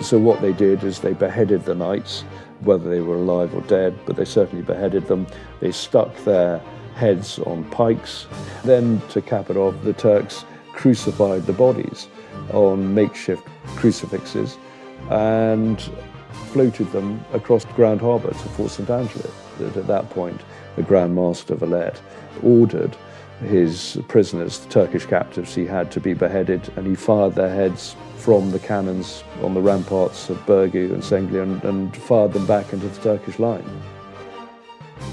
So what they did is they beheaded the knights, whether they were alive or dead, but they certainly beheaded them. They stuck their heads on pikes. Then, to cap it off, the Turks crucified the bodies on makeshift crucifixes and floated them across Grand Harbour to Fort St Angelo. At that point, the Grand Master Valette ordered his prisoners, the Turkish captives he had, to be beheaded, and he fired their heads from the cannons on the ramparts of Birgu and Sengli and fired them back into the Turkish line.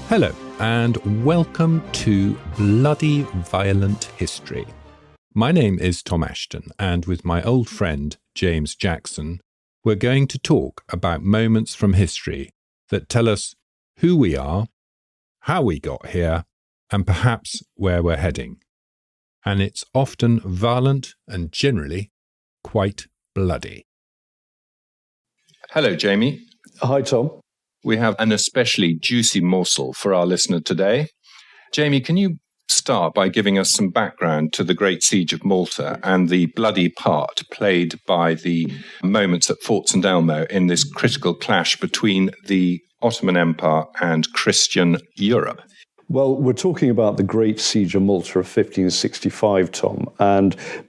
Hello, and welcome to Bloody Violent History. My name is Tom Ashton, and with my old friend James Jackson, we're going to talk about moments from history that tell us who we are, how we got here, and perhaps where we're heading. And it's often violent and generally quite bloody. Hello, Jamie. Hi, Tom. We have an especially juicy morsel for our listener today. Jamie, can you start by giving us some background to the Great Siege of Malta and the bloody part played by the moments at Fort St Elmo in this critical clash between the Ottoman Empire and Christian Europe? Well, we're talking about the Great Siege of Malta of 1565, Tom.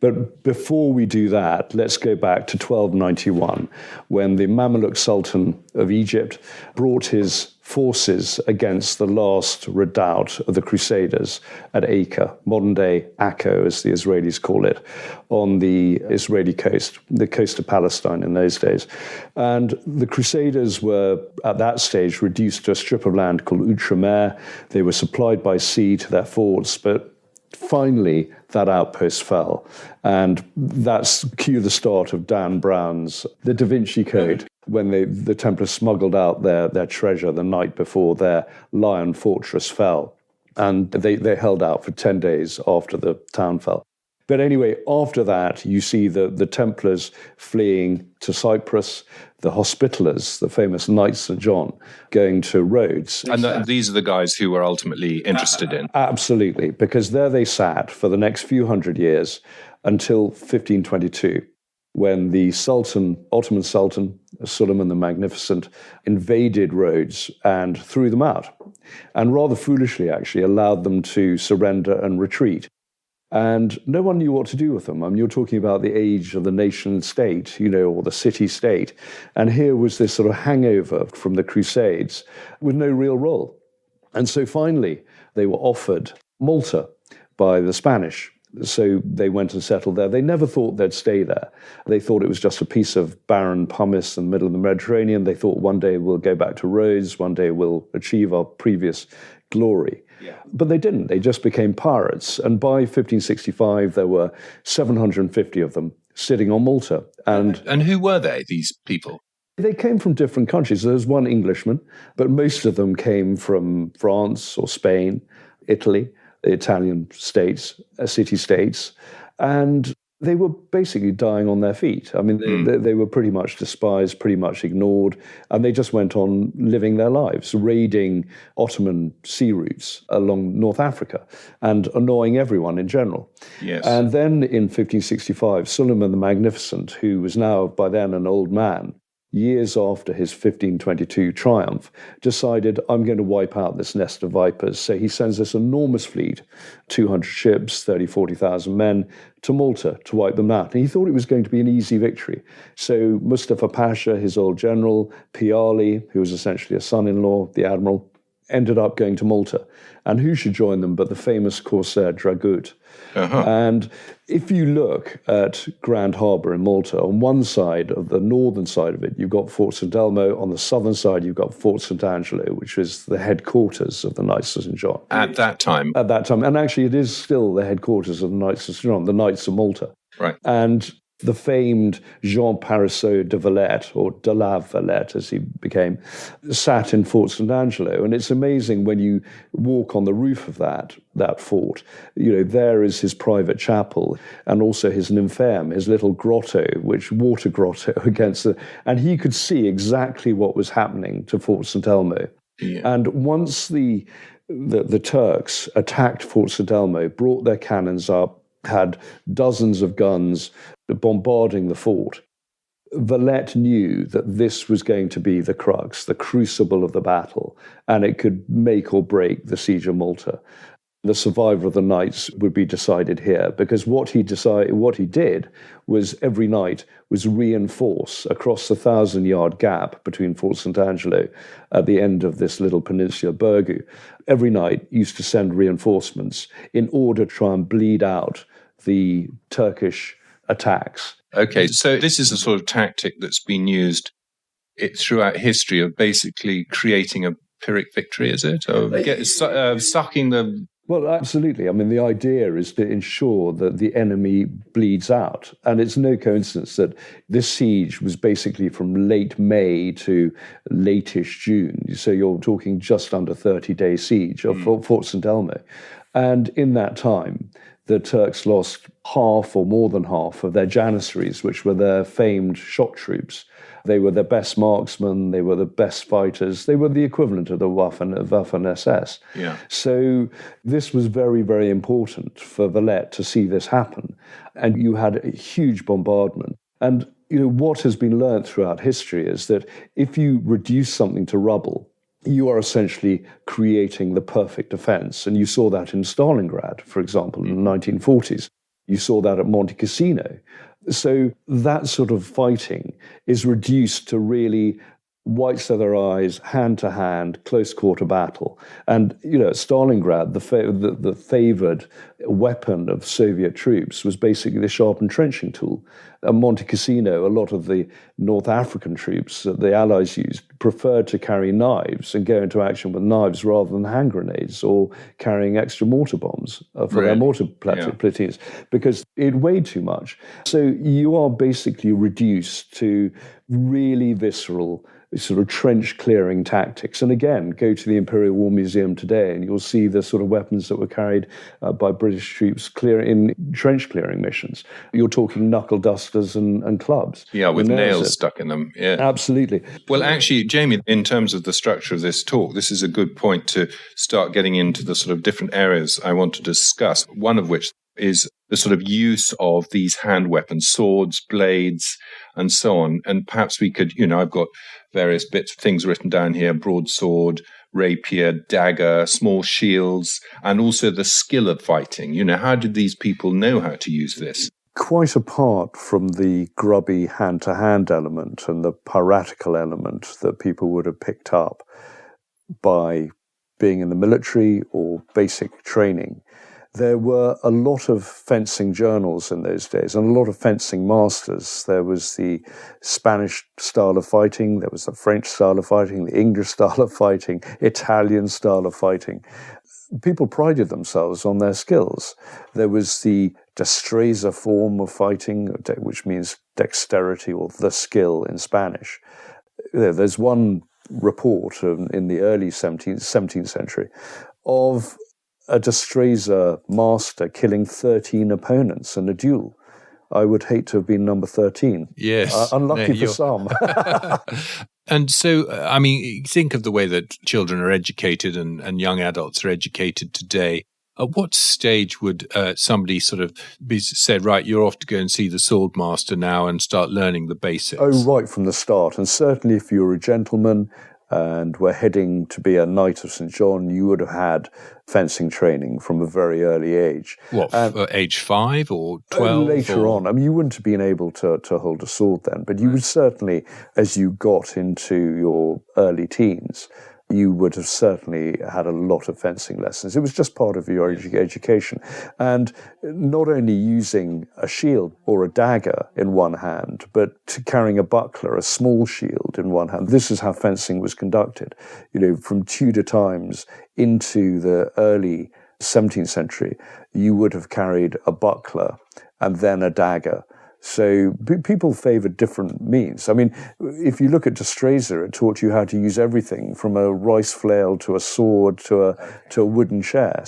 But before we do that, let's go back to 1291, when the Mamluk Sultan of Egypt brought his forces against the last redoubt of the Crusaders at Acre, modern-day Akko, as the Israelis call it, on the Israeli coast, the coast of Palestine in those days. And the Crusaders were, at that stage, reduced to a strip of land called Outremer. They were supplied by sea to their forts, but finally that outpost fell. And that's cue the start of Dan Brown's The Da Vinci Code, when the Templars smuggled out their treasure the night before their Lion fortress fell. And they held out for 10 days after the town fell. But anyway, after that, you see the Templars fleeing to Cyprus, the Hospitallers, the famous Knights St John, going to Rhodes. And these are the guys who were ultimately interested in. Absolutely, because there they sat for the next few hundred years until 1522, when the Ottoman Sultan, Suleiman the Magnificent, invaded Rhodes and threw them out, and rather foolishly, actually, allowed them to surrender and retreat. And no one knew what to do with them. I mean, you're talking about the age of the nation state, or the city state. And here was this sort of hangover from the Crusades with no real role. And so finally, they were offered Malta by the Spanish. So they went and settled there. They never thought they'd stay there. They thought it was just a piece of barren pumice in the middle of the Mediterranean. They thought one day we'll go back to Rhodes, one day we'll achieve our previous glory. Yeah. But they didn't. They just became pirates. And by 1565, there were 750 of them sitting on Malta. And who were they, these people? They came from different countries. There was one Englishman, but most of them came from France or Spain, Italy, the Italian states, city-states, and they were basically dying on their feet. I mean, they were pretty much despised, pretty much ignored, and they just went on living their lives, raiding Ottoman sea routes along North Africa and annoying everyone in general. Yes. And then in 1565, Suleiman the Magnificent, who was now by then an old man, years after his 1522 triumph, decided, I'm going to wipe out this nest of vipers. So he sends this enormous fleet, 200 ships, 40,000 men, to Malta to wipe them out. And he thought it was going to be an easy victory. So Mustafa Pasha, his old general, Piali, who was essentially a son-in-law, the admiral, ended up going to Malta. And who should join them but the famous corsair Dragut? Uh-huh. And if you look at Grand Harbour in Malta, on one side of the northern side of it, you've got Fort St Elmo. On the southern side, you've got Fort St Angelo, which is the headquarters of the Knights of St John. At that time? At that time. And actually, it is still the headquarters of the Knights of St John, the Knights of Malta. Right. And the famed Jean Parisot de Valette, or de la Valette as he became, sat in Fort St Angelo. And it's amazing when you walk on the roof of that fort, there is his private chapel and also his nymphaeum, his little grotto, water grotto against and he could see exactly what was happening to Fort St Elmo. Yeah. And once the Turks attacked Fort St Elmo, brought their cannons up, had dozens of guns bombarding the fort, Valette knew that this was going to be the crux, the crucible of the battle, and it could make or break the Siege of Malta. The survivor of the nights would be decided here, because what he did was every night was reinforce across the 1,000-yard gap between Fort St Angelo at the end of this little peninsula, Burgu. Every night used to send reinforcements in order to try and bleed out the Turkish attacks. Okay, so this is a sort of tactic that's been used throughout history of basically creating a Pyrrhic victory, is it? Of sucking the... Well, absolutely. I mean, the idea is to ensure that the enemy bleeds out. And it's no coincidence that this siege was basically from late May to late-ish June. So you're talking just under 30-day siege of Fort St Elmo. And in that time, the Turks lost half or more than half of their Janissaries, which were their famed shot troops. They were the best marksmen, they were the best fighters, they were the equivalent of the Waffen-SS. Yeah. So this was very, very important for Valette to see this happen. And you had a huge bombardment. And what has been learned throughout history is that if you reduce something to rubble, you are essentially creating the perfect defense. And you saw that in Stalingrad, for example, in the 1940s. You saw that at Monte Cassino. So that sort of fighting is reduced to really whites of their eyes, hand-to-hand, close-quarter battle. And, at Stalingrad, the favored weapon of Soviet troops was basically the sharpened trenching tool. At Monte Cassino, a lot of the North African troops that the Allies used preferred to carry knives and go into action with knives rather than hand grenades or carrying extra mortar bombs for their mortar platoons, because it weighed too much. So you are basically reduced to really visceral sort of trench clearing tactics. And again, go to the Imperial War Museum today and you'll see the sort of weapons that were carried by British troops in trench clearing missions. You're talking knuckle dusters and clubs. Yeah, with nails stuck in them. Yeah, absolutely. Well, actually, Jamie, in terms of the structure of this talk, this is a good point to start getting into the sort of different areas I want to discuss, one of which is the sort of use of these hand weapons, swords, blades, and so on. And perhaps we could, I've got various bits of things written down here: broadsword, rapier, dagger, small shields, and also the skill of fighting. How did these people know how to use this? Quite apart from the grubby hand-to-hand element and the piratical element that people would have picked up by being in the military or basic training, there were a lot of fencing journals in those days and a lot of fencing masters. There was the Spanish style of fighting, there was the French style of fighting, the English style of fighting, Italian style of fighting. People prided themselves on their skills. There was the destreza form of fighting, which means dexterity or the skill in Spanish. There's one report in the early 17th century of a destreza master killing 13 opponents in a duel. I would hate to have been number 13. Yes. Unlucky for some. And so, think of the way that children are educated and young adults are educated today. At what stage would somebody sort of be said, right, you're off to go and see the sword master now and start learning the basics? Oh, right from the start. And certainly if you were a gentleman and were heading to be a Knight of St John, you would have had fencing training from a very early age. What, age 5 or 12? Later on. You wouldn't have been able to hold a sword then, but you would certainly, as you got into your early teens, you would have certainly had a lot of fencing lessons. It was just part of your education. And not only using a shield or a dagger in one hand, but carrying a buckler, a small shield in one hand. This is how fencing was conducted. From Tudor times into the early 17th century, you would have carried a buckler and then a dagger. So people favoured different means. If you look at destreza, it taught you how to use everything from a rice flail to a sword to a wooden chair.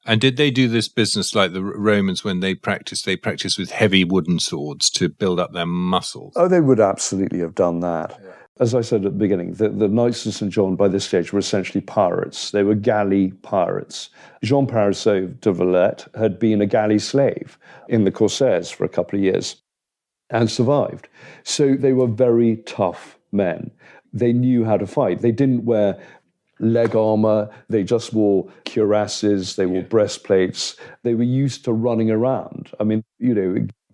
And did they do this business like the Romans when they practiced? They practiced with heavy wooden swords to build up their muscles. Oh, they would absolutely have done that. Yeah. As I said at the beginning, the Knights of St John by this stage were essentially pirates. They were galley pirates. Jean Parisot de Valette had been a galley slave in the Corsairs for a couple of years. and survived. So they were very tough men. They knew how to fight. They didn't wear leg armor, they just wore cuirasses, they wore breastplates. They were used to running around. I mean,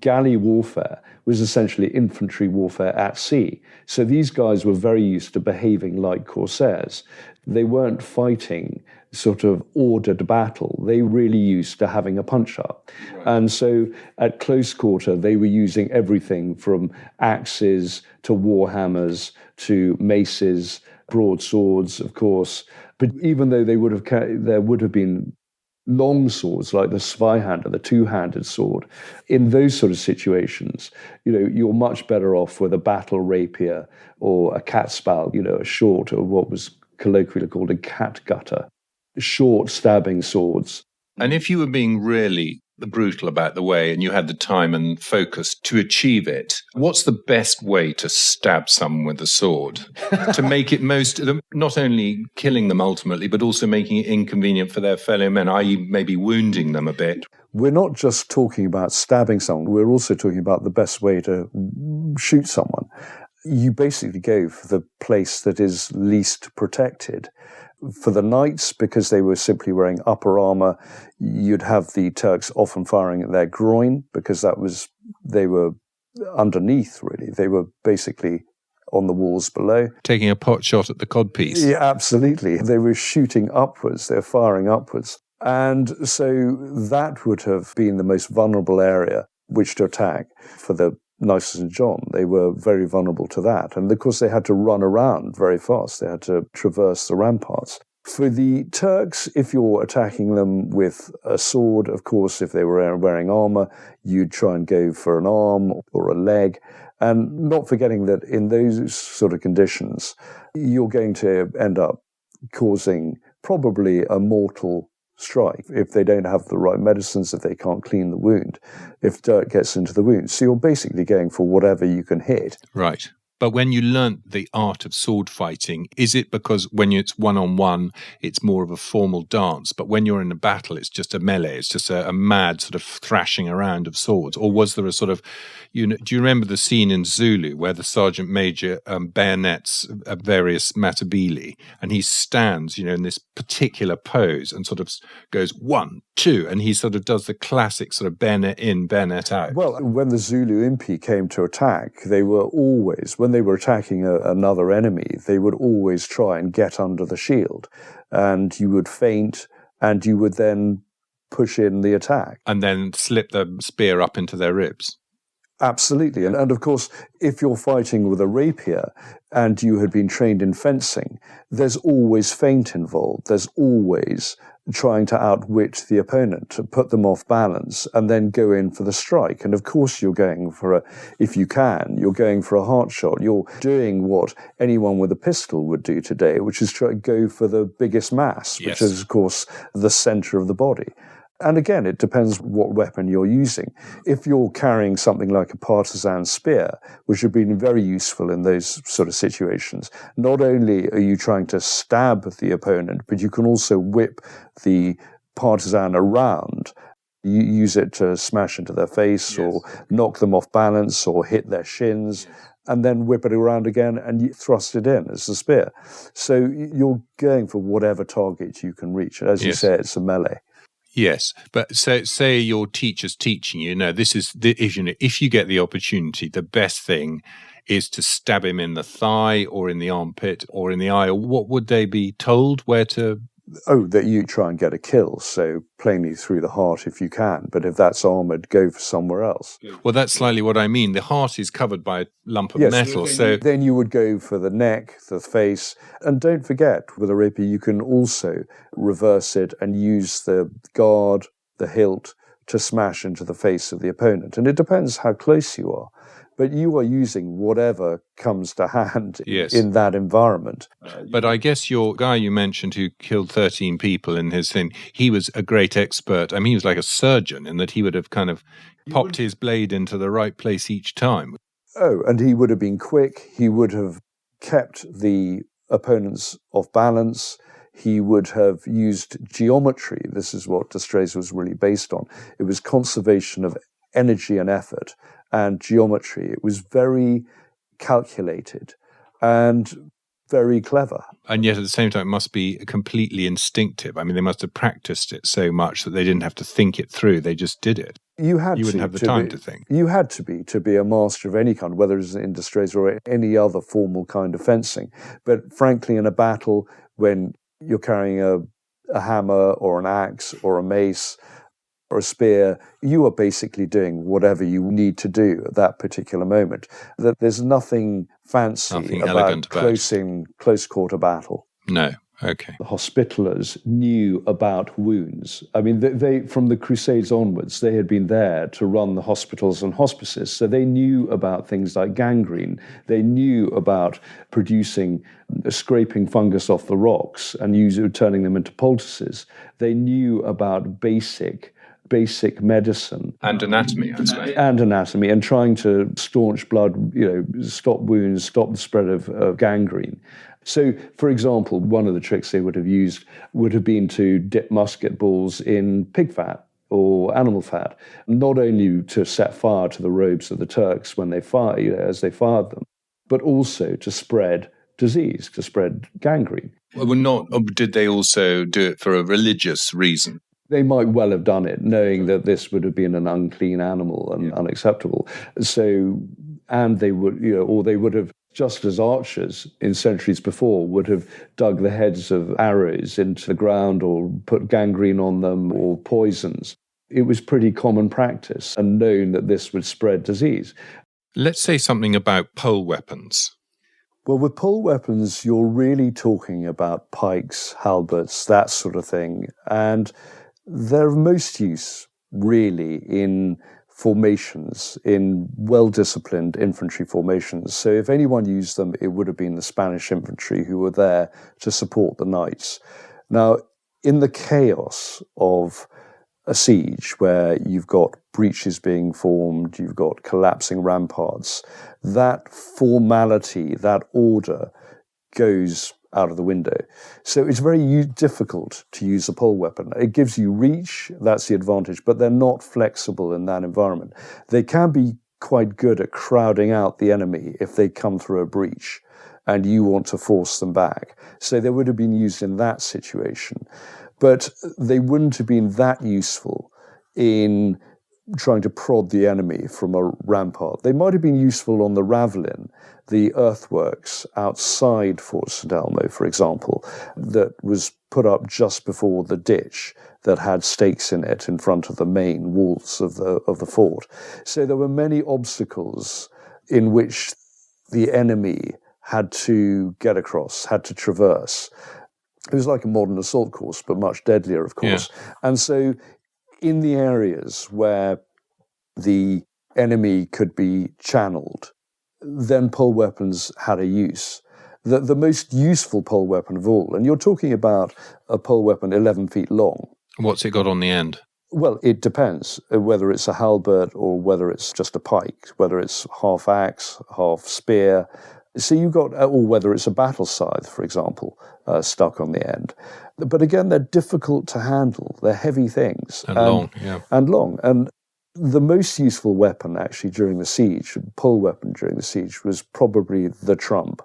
galley warfare was essentially infantry warfare at sea. So these guys were very used to behaving like corsairs. They weren't fighting sort of ordered battle. They really used to having a punch-up. Right. And so at close quarter, they were using everything from axes to warhammers to maces, broadswords, of course. But even though there would have been long swords like the Zweihander, the two-handed sword, in those sort of situations, you're much better off with a battle rapier or a catspaw, a short, or what was colloquially called a catgutter, short stabbing swords. And if you were being really brutal about the way and you had the time and focus to achieve it, what's the best way to stab someone with a sword to make it not only killing them ultimately, but also making it inconvenient for their fellow men, i.e. maybe wounding them a bit? We're not just talking about stabbing someone, we're also talking about the best way to shoot someone. You basically go for the place that is least protected. For the knights, because they were simply wearing upper armor, you'd have the Turks often firing at their groin, because they were underneath, really. They were basically on the walls below. Taking a pot shot at the codpiece. Yeah, absolutely. They were shooting upwards, they were firing upwards. And so that would have been the most vulnerable area which to attack for the Knights of St John. They were very vulnerable to that. And of course, they had to run around very fast. They had to traverse the ramparts. For the Turks, if you're attacking them with a sword, of course, if they were wearing armor, you'd try and go for an arm or a leg. And not forgetting that in those sort of conditions, you're going to end up causing probably a mortal strike if they don't have the right medicines, if they can't clean the wound, if dirt gets into the wound. So you're basically going for whatever you can hit. Right. But when you learnt the art of sword fighting, is it because when it's one-on-one, it's more of a formal dance, but when you're in a battle, it's just a melee, it's just a mad sort of thrashing around of swords? Or was there a sort of, do you remember the scene in Zulu where the sergeant major bayonets various matabele, and he stands, in this particular pose and sort of goes 1, 2, and he sort of does the classic sort of bayonet in, bayonet out? Well, when the Zulu impi came to attack, they were always, when they were attacking another enemy, they would always try and get under the shield, and you would feint, and you would then push in the attack. And then slip the spear up into their ribs. Absolutely. And of course, if you're fighting with a rapier and you had been trained in fencing, there's always feint involved. There's always trying to outwit the opponent, to put them off balance, and then go in for the strike. And of course, you're going for you're going for a heart shot. You're doing what anyone with a pistol would do today, which is try to go for the biggest mass, yes, which is, of course, the center of the body. And again, it depends what weapon you're using. If you're carrying something like a partisan spear, which would be very useful in those sort of situations, not only are you trying to stab the opponent, but you can also whip the partisan around. You use it to smash into their face, yes, or knock them off balance or hit their shins, yes, and then whip it around again and you thrust it in as a spear. So you're going for whatever target you can reach. And as, yes, you say, it's a melee. Yes, but say your teacher's teaching you, if you get the opportunity, the best thing is to stab him in the thigh or in the armpit or in the eye. Or what would they be told where to? Oh, that you try and get a kill, so plainly through the heart if you can. But if that's armoured, go for somewhere else. Well, that's slightly what I mean. The heart is covered by a lump of, yes, metal. Then you would go for the neck, the face. And don't forget, with a rapier, you can also reverse it and use the guard, the hilt, to smash into the face of the opponent. And it depends how close you are. But you are using whatever comes to hand, yes, in that environment. But I guess your guy you mentioned who killed 13 people in his thing, he was a great expert. I mean, he was like a surgeon in that he would have kind of popped his blade into the right place each time. Oh, and he would have been quick. He would have kept the opponents off balance. He would have used geometry. This is what Destreza was really based on. It was conservation of energy and effort. and geometry. It was very calculated and very clever. And yet at the same time, it must be completely instinctive. I mean, they must have practiced it so much that they didn't have to think it through. They just did it. You wouldn't have the time to think. You had to be a master of any kind, whether it's in destreza or any other formal kind of fencing. But frankly, in a battle, when you're carrying a hammer or an axe or a mace or a spear, you are basically doing whatever you need to do at that particular moment. That there's nothing fancy about close quarter battle. No. Okay. The Hospitallers knew about wounds. I mean, they from the Crusades onwards, they had been there to run the hospitals and hospices, so they knew about things like gangrene. They knew about scraping fungus off the rocks and turning them into poultices. They knew about basic medicine. And anatomy, I'd say. And anatomy, and trying to staunch blood, stop wounds, stop the spread of gangrene. So, for example, one of the tricks they would have used would have been to dip musket balls in pig fat or animal fat, not only to set fire to the robes of the Turks when they as they fired them, but also to spread disease, to spread gangrene. Well, did they also do it for a religious reason? They might well have done it, knowing that this would have been an unclean animal and unacceptable. So, and they would, or they would have, just as archers in centuries before would have dug the heads of arrows into the ground or put gangrene on them or poisons. It was pretty common practice and known that this would spread disease. Let's say something about pole weapons. Well, with pole weapons, you're really talking about pikes, halberds, that sort of thing. And they're of most use, really, in formations, in well-disciplined infantry formations. So if anyone used them, it would have been the Spanish infantry who were there to support the knights. Now, in the chaos of a siege where you've got breaches being formed, you've got collapsing ramparts, that formality, that order goes out of the window. So it's very difficult to use a pole weapon. It gives you reach, that's the advantage, but they're not flexible in that environment. They can be quite good at crowding out the enemy if they come through a breach and you want to force them back. So they would have been used in that situation. But they wouldn't have been that useful in trying to prod the enemy from a rampart. They might have been useful on the ravelin, the earthworks outside Fort St Elmo, for example, that was put up just before the ditch that had stakes in it in front of the main walls of the fort. So there were many obstacles in which the enemy had to get across, had to traverse. It was like a modern assault course, but much deadlier, of course. Yeah. And so in the areas where the enemy could be channeled, then pole weapons had a use. The most useful pole weapon of all, and you're talking about a pole weapon 11 feet long. What's it got on the end? Well, it depends whether it's a halberd or whether it's just a pike, whether it's half axe, half spear. So you've got, or whether it's a battle scythe, for example, stuck on the end. But again, they're difficult to handle. They're heavy things. And long, yeah. And long. And the most useful weapon, actually, during the siege, pole weapon during the siege, was probably the trump.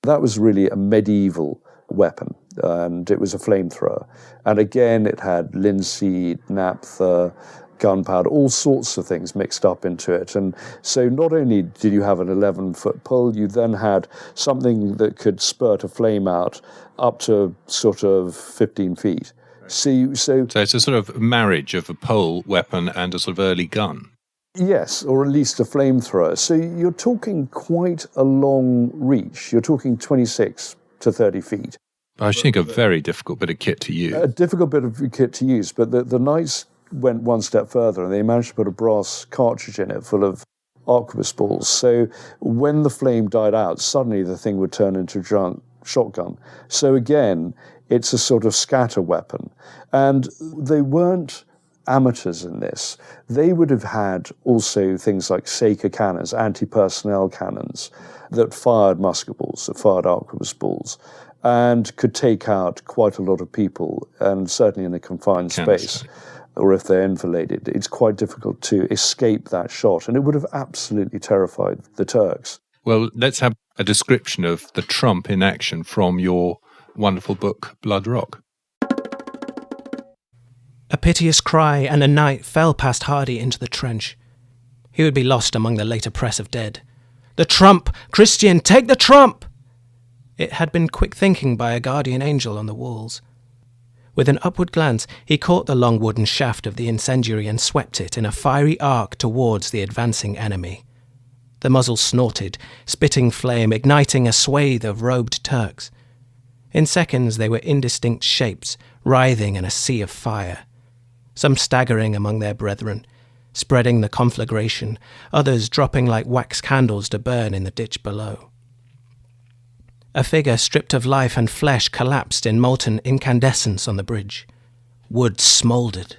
That was really a medieval weapon, and it was a flamethrower. And again, it had linseed, naphtha, gunpowder, all sorts of things mixed up into it. And so not only did you have an 11-foot pole, you then had something that could spurt a flame out up to sort of 15 feet. So it's a sort of marriage of a pole weapon and a sort of early gun. Yes, or at least a flamethrower. So you're talking quite a long reach. You're talking 26 to 30 feet. I think a very difficult bit of kit to use. A difficult bit of kit to use, but the knights went one step further and they managed to put a brass cartridge in it full of arquebus balls. So when the flame died out, suddenly the thing would turn into a giant shotgun. So again, it's a sort of scatter weapon. And they weren't amateurs in this. They would have had also things like Saker cannons, anti-personnel cannons that fired musket balls, that fired arquebus balls, and could take out quite a lot of people, and certainly in a confined space. or if they're enfiladed, it's quite difficult to escape that shot. And it would have absolutely terrified the Turks. Well, let's have a description of the trump in action from your wonderful book, Blood Rock. A piteous cry and a knight fell past Hardy into the trench. He would be lost among the later press of dead. "The trump! Christian, take the trump!" It had been quick thinking by a guardian angel on the walls. With an upward glance, he caught the long wooden shaft of the incendiary and swept it in a fiery arc towards the advancing enemy. The muzzle snorted, spitting flame, igniting a swathe of robed Turks. In seconds they were indistinct shapes, writhing in a sea of fire. Some staggering among their brethren, spreading the conflagration, others dropping like wax candles to burn in the ditch below. A figure stripped of life and flesh collapsed in molten incandescence on the bridge. Wood smouldered.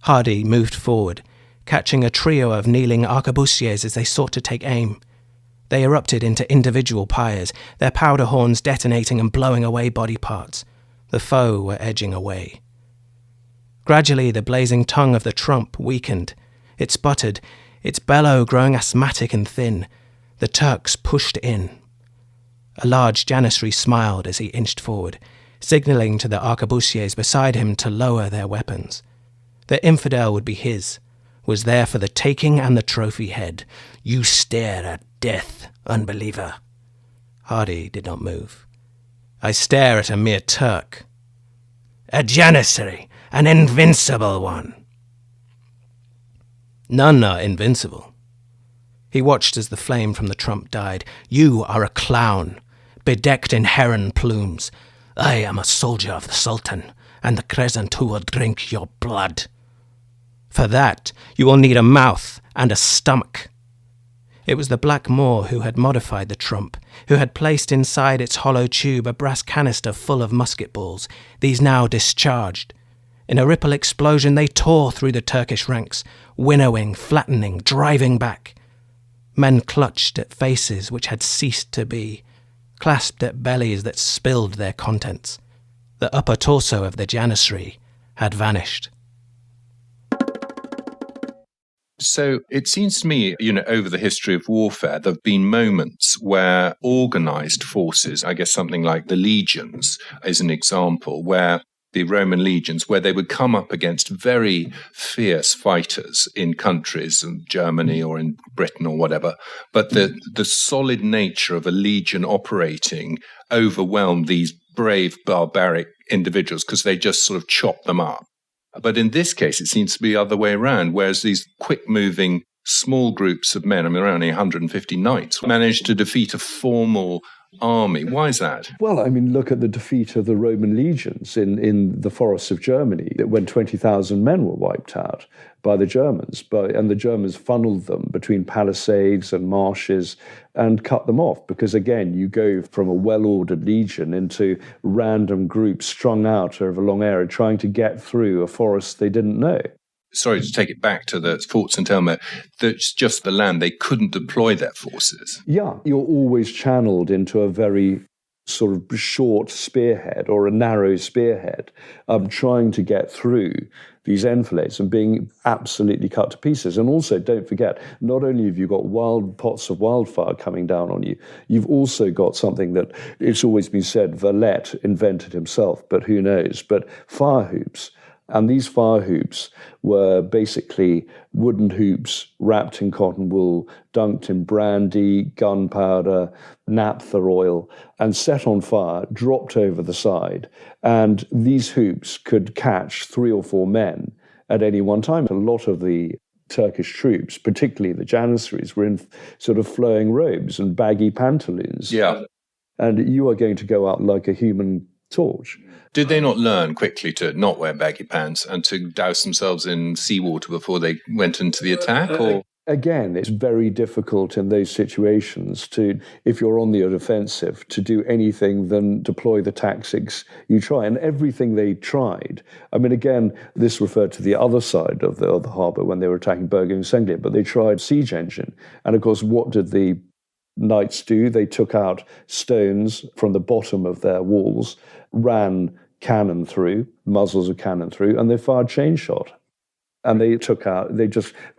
Hardy moved forward, catching a trio of kneeling arquebusiers as they sought to take aim. They erupted into individual pyres, their powder horns detonating and blowing away body parts. The foe were edging away. Gradually the blazing tongue of the trump weakened. It sputtered, its bellow growing asthmatic and thin. The Turks pushed in. A large Janissary smiled as he inched forward, signalling to the arquebusiers beside him to lower their weapons. The infidel would be his, was there for the taking and the trophy head. "You stare at death, unbeliever." Hardy did not move. "I stare at a mere Turk." "A Janissary, an invincible one." "None are invincible." He watched as the flame from the trump died. "You are a clown, bedecked in heron plumes. I am a soldier of the Sultan, and the crescent who will drink your blood. For that, you will need a mouth and a stomach." It was the Black Moor who had modified the trump, who had placed inside its hollow tube a brass canister full of musket balls, these now discharged. In a ripple explosion they tore through the Turkish ranks, winnowing, flattening, driving back. Men clutched at faces which had ceased to be, clasped at bellies that spilled their contents. The upper torso of the Janissary had vanished. So it seems to me, over the history of warfare, there have been moments where organized forces, I guess something like the legions is an example, where the Roman legions, where they would come up against very fierce fighters in countries, in Germany or in Britain or whatever, but the solid nature of a legion operating overwhelmed these brave, barbaric individuals because they just sort of chopped them up. But in this case, it seems to be the other way around, whereas these quick-moving small groups of men, around only 150 knights, managed to defeat a formal army. Why is that? Well, look at the defeat of the Roman legions in the forests of Germany, when 20,000 men were wiped out by the Germans. And the Germans funneled them between palisades and marshes and cut them off, because, again, you go from a well-ordered legion into random groups strung out over a long area trying to get through a forest they didn't know. Sorry to take it back to the Fort St Elmo, that's just the land. They couldn't deploy their forces. Yeah, you're always channeled into a very sort of short spearhead or a narrow spearhead, trying to get through these enfilades and being absolutely cut to pieces. And also, don't forget, not only have you got wild pots of wildfire coming down on you, you've also got something that it's always been said Valette invented himself, but who knows, but fire hoops. And these fire hoops were basically wooden hoops wrapped in cotton wool, dunked in brandy, gunpowder, naphtha oil, and set on fire, dropped over the side. And these hoops could catch 3 or 4 men at any one time. A lot of the Turkish troops, particularly the Janissaries, were in sort of flowing robes and baggy pantaloons. Yeah. And you are going to go out like a human torch. Did they not learn quickly to not wear baggy pants and to douse themselves in seawater before they went into the attack? Or Again, it's very difficult in those situations to, if you're on the offensive, to do anything than deploy the tactics you try. And everything they tried, again, this referred to the other side of the harbour when they were attacking Bergen and Senglia, but they tried siege engine. And of course, what did the knights do? They took out stones from the bottom of their walls, ran cannon through, muzzles of cannon through, and they fired chain shot. And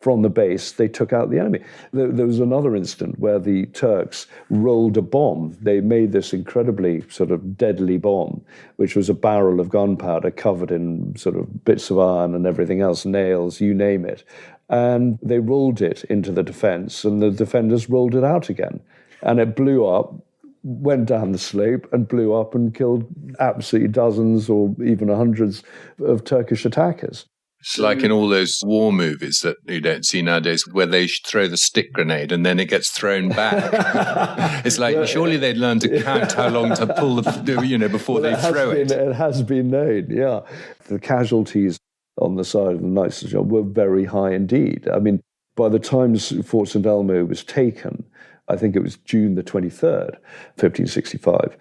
from the base, they took out the enemy. There was another incident where the Turks rolled a bomb. They made this incredibly sort of deadly bomb, which was a barrel of gunpowder covered in sort of bits of iron and everything else, nails, you name it. And they rolled it into the defense, and the defenders rolled it out again. And it blew up, went down the slope and blew up and killed absolutely dozens or even hundreds of Turkish attackers. It's like in all those war movies that you don't see nowadays where they throw the stick grenade and then it gets thrown back. It's like, surely they'd learn to count how long to pull before they throw it. It has been known, yeah. The casualties on the side of the Knights were very high indeed. I mean, by the time Fort St Elmo was taken, I think it was June the 23rd, 1565,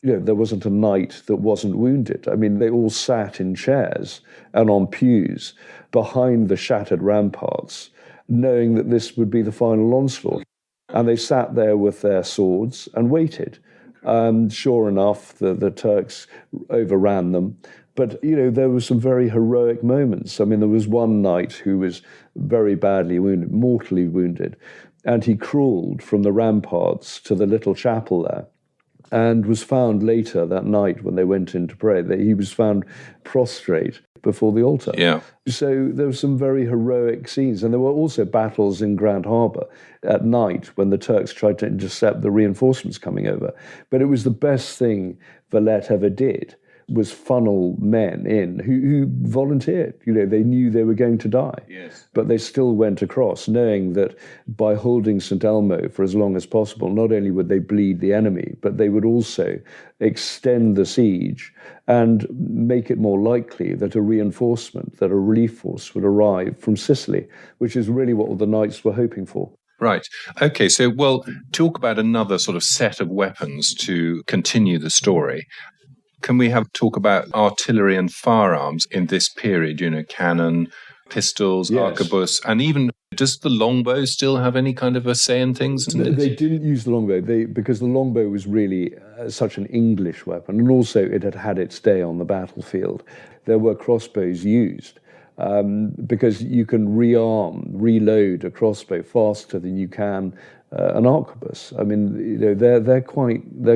there wasn't a knight that wasn't wounded. I mean, they all sat in chairs and on pews behind the shattered ramparts, knowing that this would be the final onslaught. And they sat there with their swords and waited. And sure enough, the Turks overran them. But, there were some very heroic moments. I mean, there was one knight who was very badly wounded, mortally wounded, and he crawled from the ramparts to the little chapel there, and was found later that night when they went in to pray, that he was found prostrate before the altar. Yeah. So there were some very heroic scenes. And there were also battles in Grand Harbour at night when the Turks tried to intercept the reinforcements coming over. But it was the best thing Valette ever did, was funnel men in who volunteered. They knew they were going to die. Yes. But they still went across, knowing that by holding St Elmo for as long as possible, not only would they bleed the enemy, but they would also extend the siege and make it more likely that a reinforcement, that a relief force would arrive from Sicily, which is really what all the knights were hoping for. Right. Okay, so, talk about another sort of set of weapons to continue the story. Can we talk about artillery and firearms in this period? Cannon, pistols, yes. arquebus, and even, does the longbow still have any kind of a say in things? They didn't use the longbow because the longbow was really such an English weapon, and also it had its day on the battlefield. There were crossbows used because you can reload a crossbow faster than you can an arquebus. I mean, they're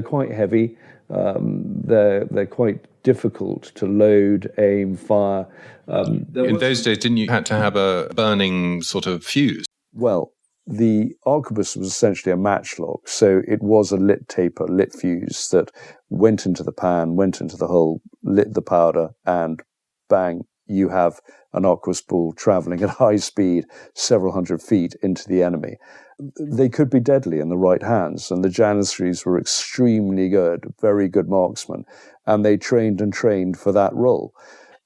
quite heavy. They're quite difficult to load, aim, fire. In those days, didn't you have to have a burning sort of fuse? Well, the arquebus was essentially a matchlock, so it was a lit taper, lit fuse that went into the pan, went into the hole, lit the powder, and bang, you have an arquebus ball travelling at high speed, several hundred feet into the enemy. They could be deadly in the right hands, and the Janissaries were extremely good, very good marksmen, and they trained for that role.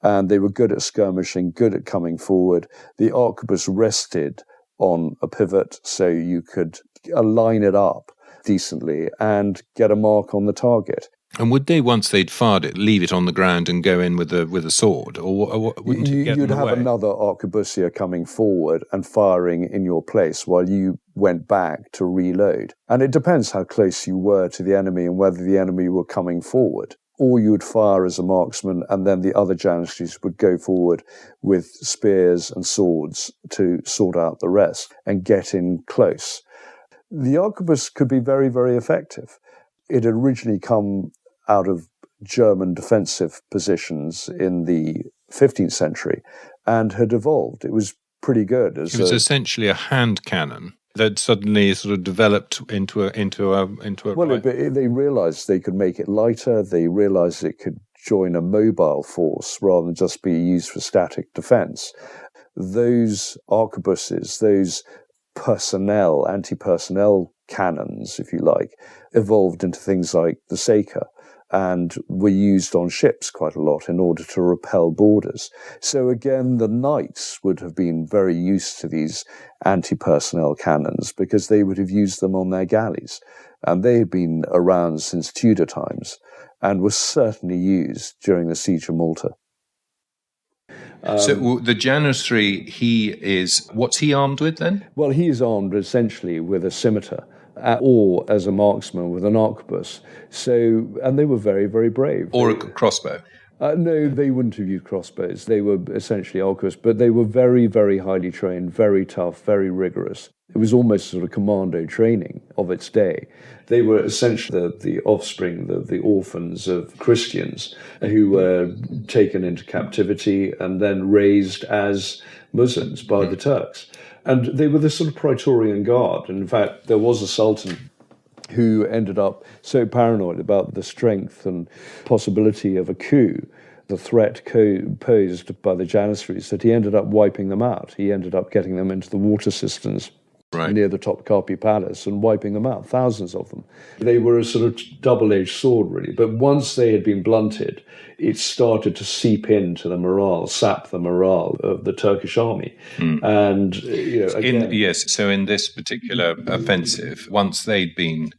And they were good at skirmishing, good at coming forward. The arquebus rested on a pivot, so you could align it up decently and get a mark on the target. And would they, once they'd fired it, leave it on the ground and go in with a sword, or wouldn't it get in the way? You'd have another arquebusier coming forward and firing in your place while you went back to reload. And it depends how close you were to the enemy and whether the enemy were coming forward. Or you would fire as a marksman, and then the other Janissaries would go forward with spears and swords to sort out the rest and get in close. The arquebus could be very, very effective. It had originally come out of German defensive positions in the 15th century and had evolved. It was pretty good. It was essentially a hand cannon that suddenly sort of developed into a. Well, they realised they could make it lighter. They realised it could join a mobile force rather than just be used for static defence. Those arquebuses, those anti-personnel cannons, if you like, evolved into things like the Saker and were used on ships quite a lot in order to repel boarders. So again, the knights would have been very used to these anti-personnel cannons because they would have used them on their galleys. And they had been around since Tudor times and were certainly used during the Siege of Malta. So the Janissary, what's he armed with then? Well, he is armed essentially with a scimitar, or as a marksman with an arquebus. And they were very, very brave. Or a crossbow. No, they wouldn't have used crossbows. They were essentially arquebusiers, but they were very, very highly trained, very tough, very rigorous. It was almost sort of commando training of its day. They were essentially the offspring, the orphans of Christians who were taken into captivity and then raised as Muslims by the Turks. And they were the sort of Praetorian Guard. And in fact, there was a sultan who ended up so paranoid about the strength and possibility of a coup, the threat posed by the Janissaries, that he ended up wiping them out. He ended up getting them into the water cisterns near the Topkapi Palace and wiping them out, thousands of them. They were a sort of double-edged sword, really. But once they had been blunted, it started to seep into the morale, sap the morale of the Turkish army. And, so in this particular offensive, once they'd been,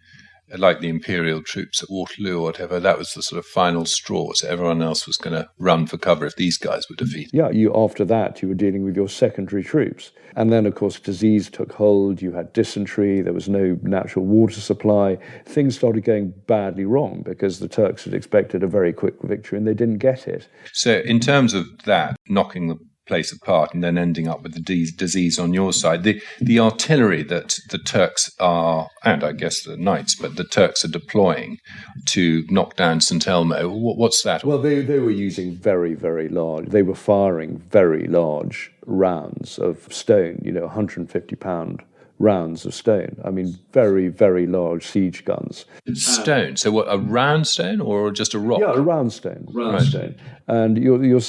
like the imperial troops at Waterloo or whatever, that was the sort of final straw. So everyone else was going to run for cover if these guys were defeated. Yeah, after that, you were dealing with your secondary troops. And then, of course, disease took hold. You had dysentery. There was no natural water supply. Things started going badly wrong because the Turks had expected a very quick victory and they didn't get it. So in terms of that, knocking the place apart and then ending up with the disease on your side, the artillery that the Turks are, and I guess the knights, but the Turks are deploying to knock down St Elmo, what's that? Well, they were using very, very large, they were firing very large rounds of stone, 150-pound rounds of stone. I mean, very, very large siege guns. Stone? So what, a round stone or just a rock? Yeah, a round stone. Stone. And you're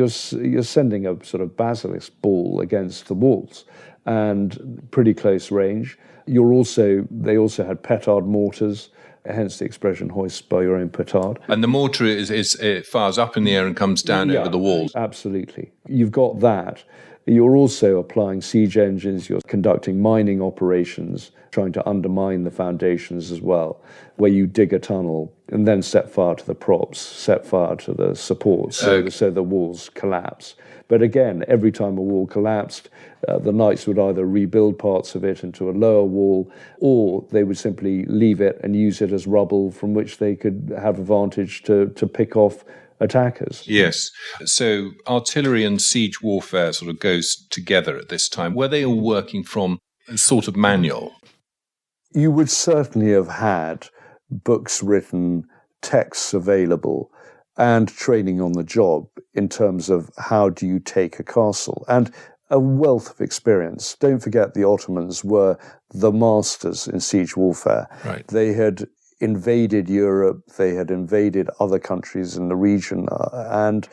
sending a sort of basilisk ball against the walls and pretty close range. They also had petard mortars, hence the expression hoist by your own petard. And the mortar it fires up in the air and comes down over the walls. Absolutely. You've got that. You're also applying siege engines, you're conducting mining operations, trying to undermine the foundations as well, where you dig a tunnel and then set fire to the props, set fire to the supports, so the walls collapse. But again, every time a wall collapsed, the knights would either rebuild parts of it into a lower wall, or they would simply leave it and use it as rubble from which they could have advantage to pick off attackers. Yes. So artillery and siege warfare sort of goes together at this time. Were they all working from a sort of manual? You would certainly have had books written, texts available, and training on the job in terms of how do you take a castle, and a wealth of experience. Don't forget the Ottomans were the masters in siege warfare. Right. They had invaded Europe, they had invaded other countries in the region, and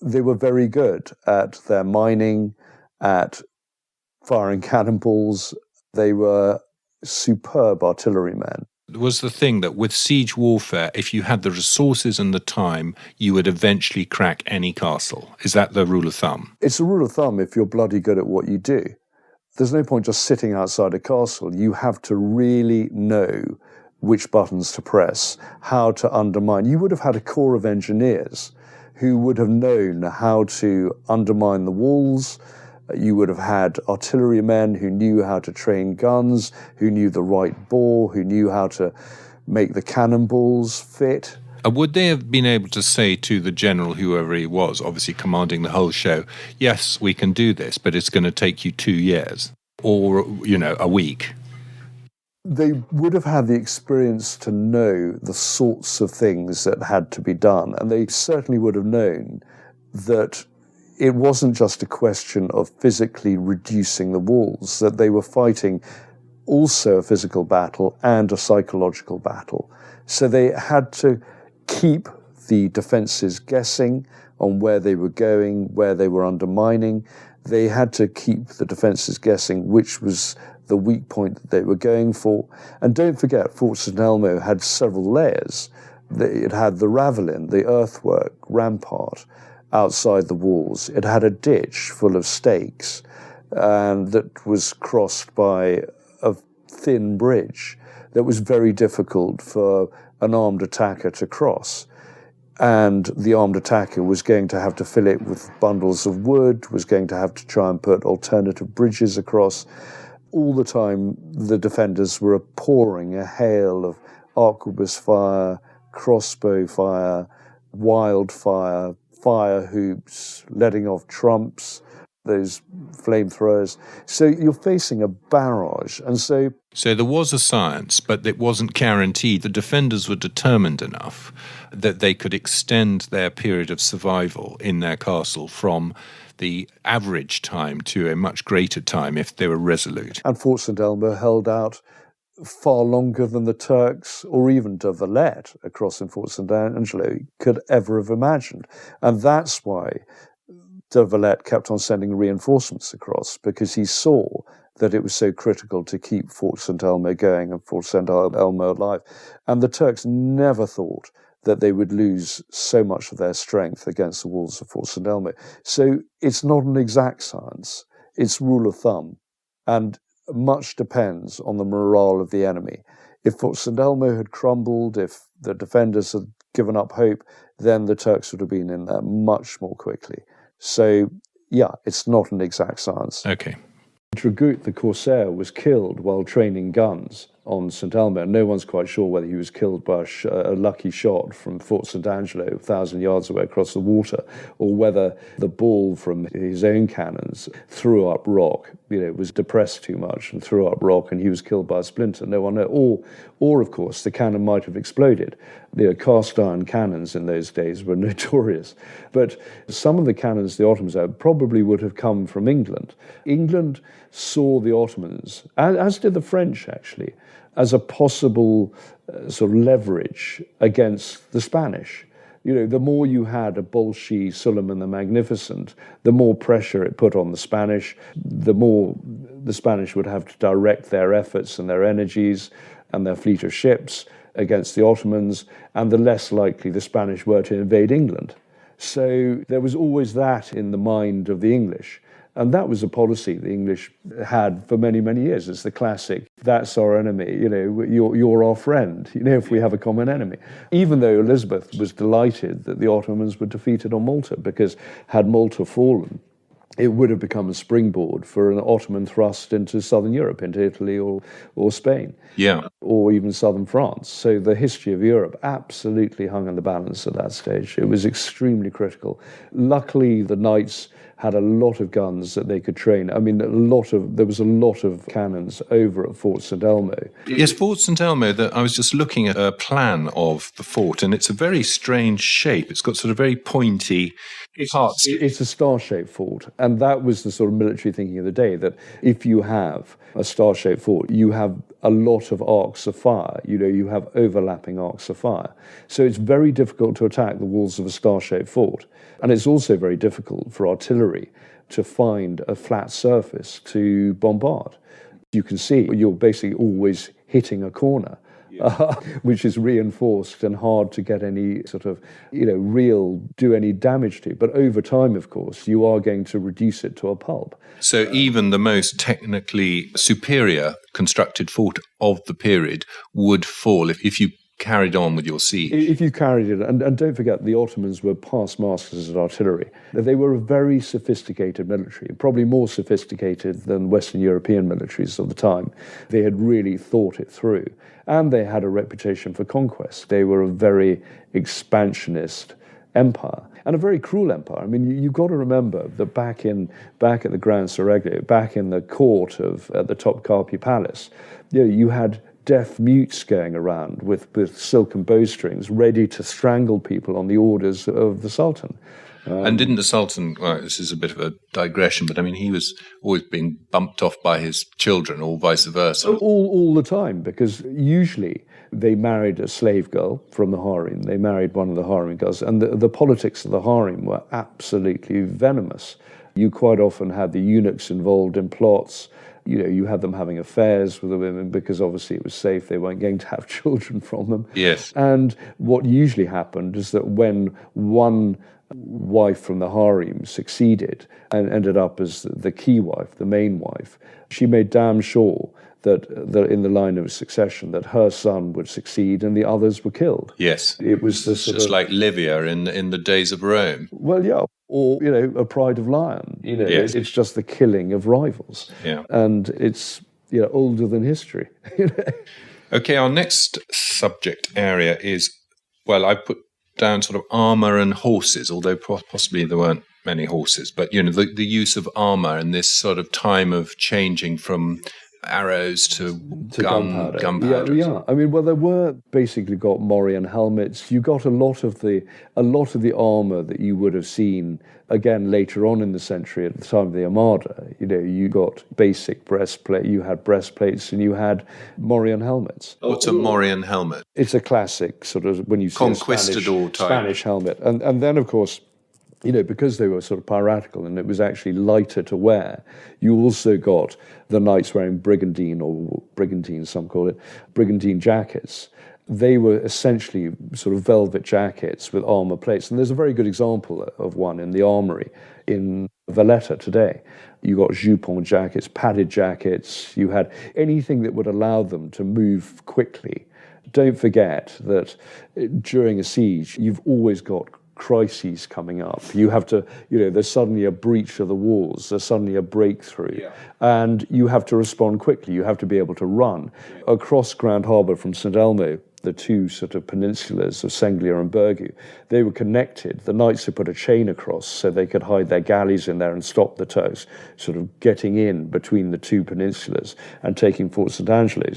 they were very good at their mining, at firing cannonballs. They were superb artillerymen. Was the thing that with siege warfare, if you had the resources and the time, you would eventually crack any castle? Is that the rule of thumb? It's a rule of thumb if you're bloody good at what you do. There's no point just sitting outside a castle. You have to really know which buttons to press, how to undermine. You would have had a corps of engineers who would have known how to undermine the walls. You would have had artillerymen who knew how to train guns, who knew the right bore, who knew how to make the cannonballs fit. Would they have been able to say to the general, whoever he was, obviously commanding the whole show, yes, we can do this, but it's going to take you 2 years or, a week? They would have had the experience to know the sorts of things that had to be done. And they certainly would have known that it wasn't just a question of physically reducing the walls, that they were fighting also a physical battle and a psychological battle. So they had to keep the defenses guessing on where they were going, where they were undermining. They had to keep the defenses guessing which was the weak point that they were going for. And don't forget, Fort St Elmo had several layers. It had the ravelin, the earthwork, rampart outside the walls. It had a ditch full of stakes and that was crossed by a thin bridge that was very difficult for an armed attacker to cross. And the armed attacker was going to have to fill it with bundles of wood, was going to have to try and put alternative bridges across. All the time, the defenders were pouring a hail of arquebus fire, crossbow fire, wildfire, fire hoops, letting off trumps, those flamethrowers. So you're facing a barrage. And so there was a science, but it wasn't guaranteed. The defenders were determined enough that they could extend their period of survival in their castle from the average time to a much greater time if they were resolute. And Fort St Elmo held out far longer than the Turks or even de Valette across in Fort St Angelo could ever have imagined. And that's why de Valette kept on sending reinforcements across, because he saw that it was so critical to keep Fort St Elmo going and Fort St Elmo alive. And the Turks never thought that they would lose so much of their strength against the walls of Fort St Elmo. So it's not an exact science, it's rule of thumb. And much depends on the morale of the enemy. If Fort St Elmo had crumbled, if the defenders had given up hope, then the Turks would have been in there much more quickly. So, yeah, it's not an exact science. Okay. Dragut, the Corsair, was killed while training guns on St Elmo. No one's quite sure whether he was killed by a lucky shot from Fort St Angelo, 1,000 yards away across the water, or whether the ball from his own cannons threw up rock. Was depressed too much and threw up rock, and he was killed by a splinter. No one knows. Or of course, the cannon might have exploded. Cast iron cannons in those days were notorious. But some of the cannons the Ottomans had probably would have come from England. England saw the Ottomans, as did the French actually, as a possible sort of leverage against the Spanish. The more you had a Bolshoi Suleiman the Magnificent, the more pressure it put on the Spanish, the more the Spanish would have to direct their efforts and their energies and their fleet of ships against the Ottomans, and the less likely the Spanish were to invade England. So there was always that in the mind of the English. And that was a policy the English had for many, many years. It's the classic, that's our enemy, you're our friend, if we have a common enemy. Even though Elizabeth was delighted that the Ottomans were defeated on Malta, because had Malta fallen, it would have become a springboard for an Ottoman thrust into southern Europe, into Italy or Spain, or even southern France. So the history of Europe absolutely hung in the balance at that stage. It was extremely critical. Luckily, the knights had a lot of guns that they could train. I mean, there was a lot of cannons over at Fort St Elmo. Yes, Fort St Elmo, I was just looking at a plan of the fort, and it's a very strange shape. It's got sort of very pointy parts. It's a star-shaped fort, and that was the sort of military thinking of the day, that if you have a star-shaped fort, you have a lot of arcs of fire. You have overlapping arcs of fire. So it's very difficult to attack the walls of a star-shaped fort. And it's also very difficult for artillery to find a flat surface to bombard. You can see you're basically always hitting a corner, which is reinforced and hard to get any sort of, do any damage to. But over time, of course, you are going to reduce it to a pulp. So even the most technically superior constructed fort of the period would fall if you carried on with your siege. If you carried it, and don't forget, the Ottomans were past masters at artillery. They were a very sophisticated military, probably more sophisticated than Western European militaries of the time. They had really thought it through, and they had a reputation for conquest. They were a very expansionist empire, and a very cruel empire. I mean, you've got to remember that back at the Grand Harbour, back in the court of the Topkapi Palace, you had deaf mutes going around with silken bowstrings ready to strangle people on the orders of the Sultan. And didn't the Sultan, well, this is a bit of a digression, but I mean, he was always being bumped off by his children or vice versa? All the time, because usually they married a slave girl from the harem. They married one of the harem girls, and the politics of the harem were absolutely venomous. You quite often had the eunuchs involved in plots. You had them having affairs with the women because obviously it was safe. They weren't going to have children from them. Yes. And what usually happened is that when one wife from the harem succeeded and ended up as the key wife, the main wife, she made damn sure that in the line of succession that her son would succeed and the others were killed. Yes. It was just like Livia in the days of Rome. Well, yeah. Or, a pride of lion. Yes. It's just the killing of rivals. Yeah. And it's, older than history. Okay, our next subject area is, well, I put down sort of armour and horses, although possibly there weren't many horses, but, the use of armour in this sort of time of changing from arrows to gunpowder. Yeah. I mean, well, there were basically got Morian helmets. You got a lot of the armour that you would have seen again later on in the century at the time of the Armada. You got basic breastplate. You had breastplates, and you had Morian helmets. What's a Morian helmet? It's a classic sort of when you see conquistador type Spanish helmet, and then of course, because they were sort of piratical and it was actually lighter to wear, you also got the knights wearing brigandine, some call it, brigandine jackets. They were essentially sort of velvet jackets with armour plates. And there's a very good example of one in the armoury in Valette today. You got jupon jackets, padded jackets. You had anything that would allow them to move quickly. Don't forget that during a siege, you've always got crises coming up. You have to, there's suddenly a breach of the walls, there's suddenly a breakthrough, and you have to respond quickly. You have to be able to run across Grand Harbour from St Elmo. The two sort of peninsulas of Senglia and Burgu, they were connected. The knights had put a chain across so they could hide their galleys in there and stop the Turks sort of getting in between the two peninsulas and taking Fort St Angelo.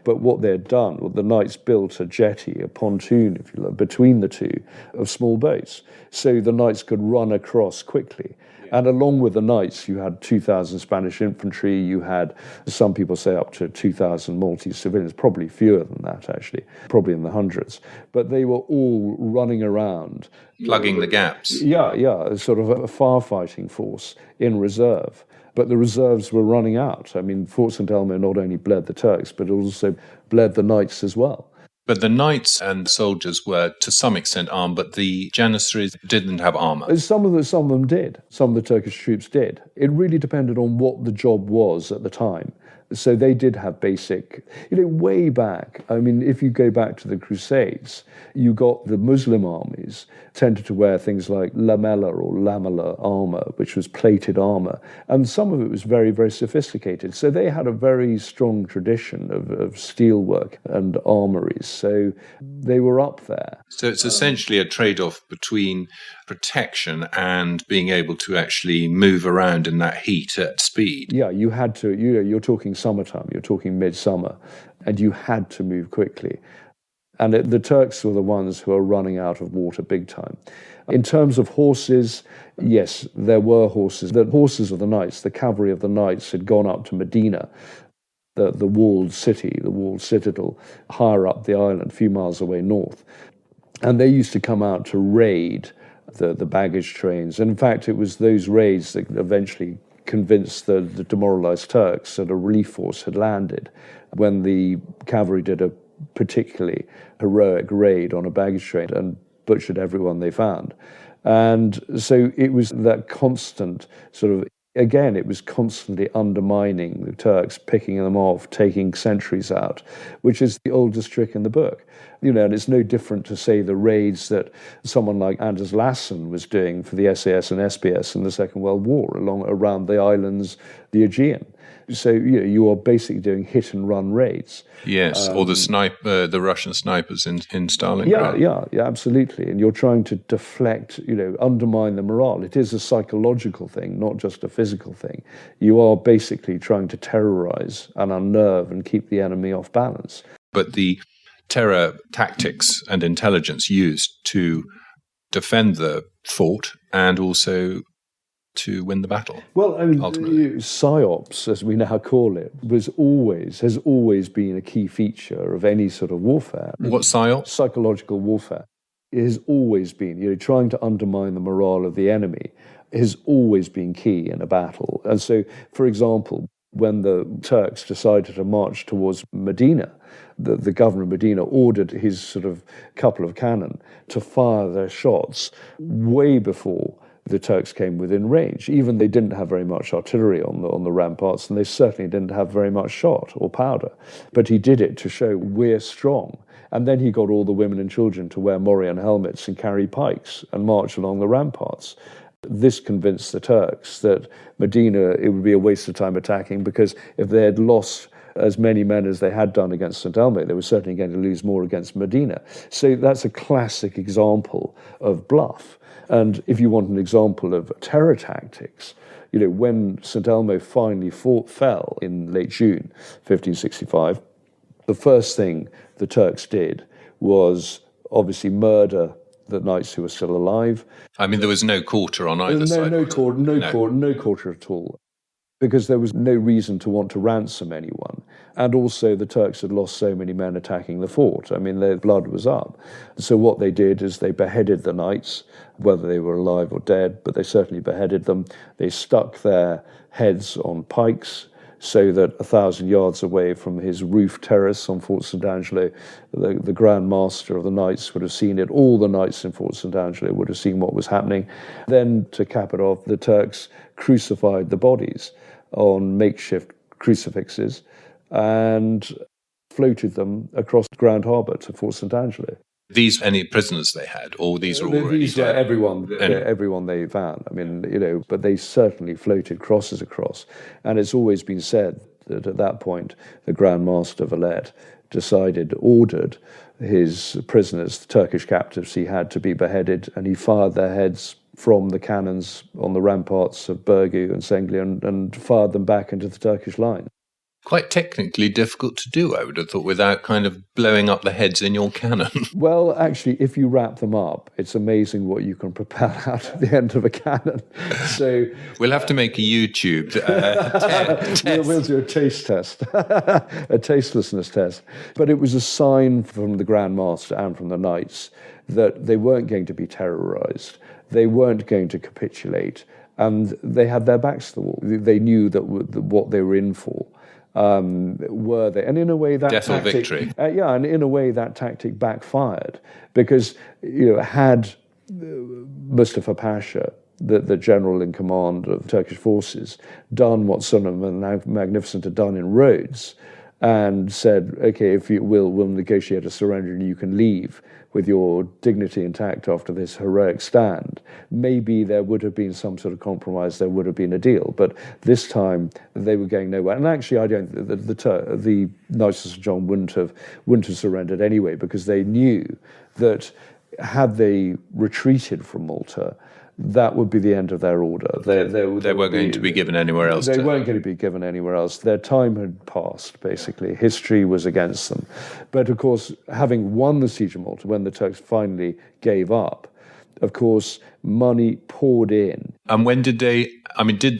But what they had done, the knights built a jetty, a pontoon, if you like, between the two of small boats, so the knights could run across quickly. And along with the knights, you had 2,000 Spanish infantry, you had, some people say, up to 2,000 Maltese civilians, probably fewer than that, actually, probably in the hundreds. But they were all running around. Plugging the gaps. Yeah, sort of a firefighting force in reserve. But the reserves were running out. I mean, Fort St Elmo not only bled the Turks, but also bled the knights as well. But the knights and soldiers were to some extent armed, but the Janissaries didn't have armour. Some of them did. Some of the Turkish troops did. It really depended on what the job was at the time. So they did have basic, way back. I mean, if you go back to the Crusades, you got the Muslim armies tended to wear things like lamella or lamella armour, which was plated armour. And some of it was very, very sophisticated. So they had a very strong tradition of steelwork and armories. So they were up there. So it's essentially a trade-off between protection and being able to actually move around in that heat at speed. Yeah, you had to, you're talking summertime, you're talking midsummer, and you had to move quickly. And the Turks were the ones who were running out of water big time. In terms of horses, yes, there were horses. The horses of the knights, the cavalry of the knights, had gone up to Medina, the walled city, the walled citadel, higher up the island, a few miles away north. And they used to come out to raid the baggage trains. And in fact, it was those raids that eventually convinced the demoralized Turks that a relief force had landed when the cavalry did a particularly heroic raid on a baggage train and butchered everyone they found. And so it was that constant sort of, again, it was constantly undermining the Turks, picking them off, taking sentries out, which is the oldest trick in the book. And it's no different to, say, the raids that someone like Anders Lassen was doing for the SAS and SBS in the Second World War around the islands, the Aegean. So you are basically doing hit-and-run raids. Yes, or the Russian snipers in Stalingrad. Yeah, absolutely. And you're trying to deflect, undermine the morale. It is a psychological thing, not just a physical thing. You are basically trying to terrorize and unnerve and keep the enemy off balance. But the terror tactics and intelligence used to defend the fort and also to win the battle. Well, I mean, ultimately, psyops, as we now call it, has always been a key feature of any sort of warfare. What psyop? Psychological warfare. It has always been, trying to undermine the morale of the enemy has always been key in a battle. And so, for example, when the Turks decided to march towards Medina, the governor of Medina ordered his sort of couple of cannon to fire their shots way before the Turks came within range. Even they didn't have very much artillery on the ramparts, and they certainly didn't have very much shot or powder. But he did it to show we're strong. And then he got all the women and children to wear Morian helmets and carry pikes and march along the ramparts. This convinced the Turks that Medina, it would be a waste of time attacking, because if they had lost as many men as they had done against St Elmo. They were certainly going to lose more against Medina. So that's a classic example of bluff. And if you want an example of terror tactics, when St Elmo finally fell in late June 1565, the first thing the Turks did was obviously murder the knights who were still alive. I mean, there was no quarter on either side. No quarter at all, because there was no reason to want to ransom anyone. And also the Turks had lost so many men attacking the fort. I mean, their blood was up. So what they did is they beheaded the knights, whether they were alive or dead, but they certainly beheaded them. They stuck their heads on pikes so that 1,000 yards away from his roof terrace on Fort St Angelo, the Grand Master of the Knights would have seen it. All the knights in Fort St Angelo would have seen what was happening. Then, to cap it off, the Turks crucified the bodies on makeshift crucifixes and floated them across Grand Harbour to Fort St Angelo. These any prisoners they had, or these were already these dead? Everyone they found. I mean, but they certainly floated crosses across. And it's always been said that at that point, the Grand Master Valette ordered his prisoners, the Turkish captives he had, to be beheaded, and he fired their heads from the cannons on the ramparts of Birgu and Sengli and fired them back into the Turkish line. Quite technically difficult to do, I would have thought, without kind of blowing up the heads in your cannon. Well, actually, if you wrap them up, it's amazing what you can propel out at the end of a cannon. So we'll have to make a YouTube test. We'll do a taste test, a tastelessness test. But it was a sign from the Grand Master and from the knights that they weren't going to be terrorized. They weren't going to capitulate, and they had their backs to the wall. They knew that what they were in for. Were they? And in a way, that death or victory. And in a way, that tactic backfired because had Mustafa Pasha, the general in command of Turkish forces, done what Suleiman the Magnificent had done in Rhodes, and said, "Okay, if you we'll negotiate a surrender and you can leave with your dignity intact after this heroic stand," maybe there would have been some sort of compromise, there would have been a deal. But this time they were going nowhere. And actually, I don't think the Knights of St John wouldn't have surrendered anyway, because they knew that had they retreated from Malta, that would be the end of their order. They weren't going to be given anywhere else. They weren't going to be given anywhere else. Their time had passed, basically. History was against them. But, of course, having won the Siege of Malta, when the Turks finally gave up, of course, money poured in. And when did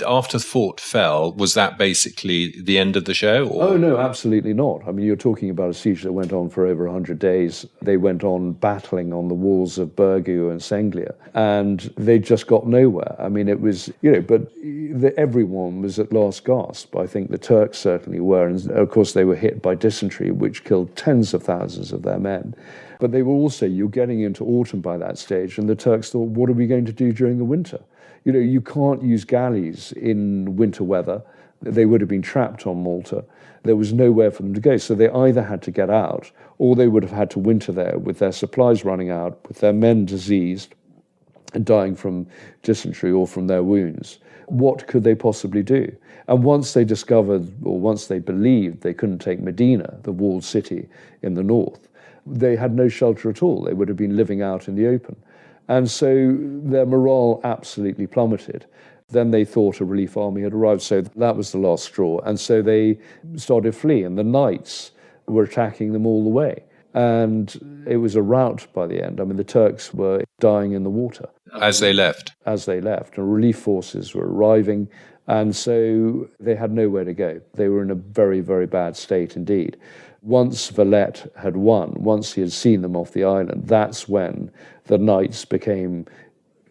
after the fort fell, was that basically the end of the show? Or? Oh, no, absolutely not. I mean, you're talking about a siege that went on for over 100 days. They went on battling on the walls of Birgu and Senglia, and they just got nowhere. I mean, it was, but everyone was at last gasp. I think the Turks certainly were. And, of course, they were hit by dysentery, which killed tens of thousands of their men. But they were also, you're getting into autumn by that stage, and the Turks thought, what are we going to do during the winter? You can't use galleys in winter weather. They would have been trapped on Malta. There was nowhere for them to go. So they either had to get out, or they would have had to winter there with their supplies running out, with their men diseased and dying from dysentery or from their wounds. What could they possibly do? And once they discovered, or once they believed they couldn't take Medina, the walled city in the north, they had no shelter at all. They would have been living out in the open. And so their morale absolutely plummeted. Then they thought a relief army had arrived, so that was the last straw. And so they started fleeing. The knights were attacking them all the way. And it was a rout by the end. I mean, the Turks were dying in the water. As they left. And relief forces were arriving. And so they had nowhere to go. They were in a very, very bad state indeed. Once Valette had won, once he had seen them off the island, that's when the knights became